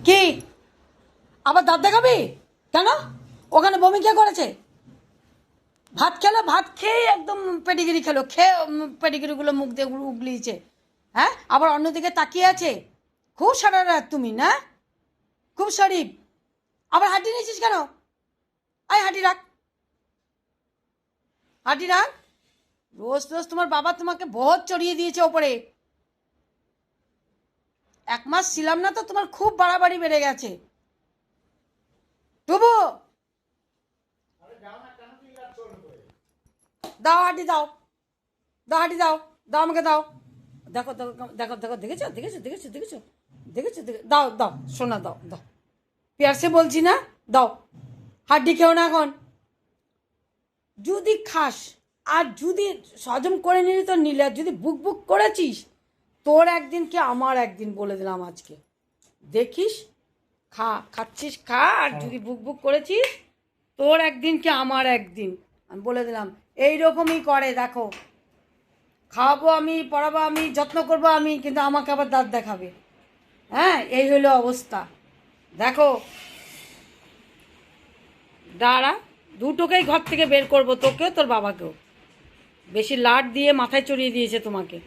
কি আবার দাঁত দেখাবি কেন? ওখানে বমি কে করেছে? ভাত খেলো, ভাত খেয়ে একদম পেডিগিরি খেলো, খেয়ে পেডিগিরিগুলো মুখ দিয়ে উগলিয়েছে। হ্যাঁ, আবার অন্যদিকে তাকিয়ে আছে। খুব সারারাত তুমি না, খুব শরীফ। আবার হাঁটি নিয়েছিস কেন? আয় হাঁটি রাখ, হাঁটি রাখ। রোজ রোজ তোমার বাবা তোমাকে বহুত চড়িয়ে দিয়েছে ওপরে। 1 মাস ছিলাম না তো তোমার খুব বাড়াবাড়ি বেড়ে গেছে। তবু দাও হাঁটি, দাও দাও হাঁটি, দাও দাও আমাকে দাও। দেখো দেখো দেখো দেখো, দেখেছো দেখেছো দেখেছো দেখেছো দেখেছো, দাও দাও সোনা, দাও দাও, পিয়ারসে বলছি না, দাও। হাড্ডি খেও না এখন। যদি খাস আর যদি হজম করে নিলি তো নিলে, আর যদি বুক বুক করেছিস তোর একদিন কি আমার একদিন, বলে দিলাম আজকে। দেখিস, খাচ্ছিস খা, আর যদি বুক বুক করেছিস তোর একদিন কি আমার একদিন, আমি বলে দিলাম। এইরকমই করে, দেখো। খাওয়াবো আমি, পড়াবো আমি, যত্ন করবো আমি, কিন্তু আমাকে আবার দাঁত দেখাবে। হ্যাঁ, এই হলো অবস্থা। দেখো, দাঁড়া, দুটোকেই ঘর থেকে বের করবো, তোকেও তোর বাবাকেও। বেশি লাড দিয়ে মাথায় চড়িয়ে দিয়েছে তোমাকে।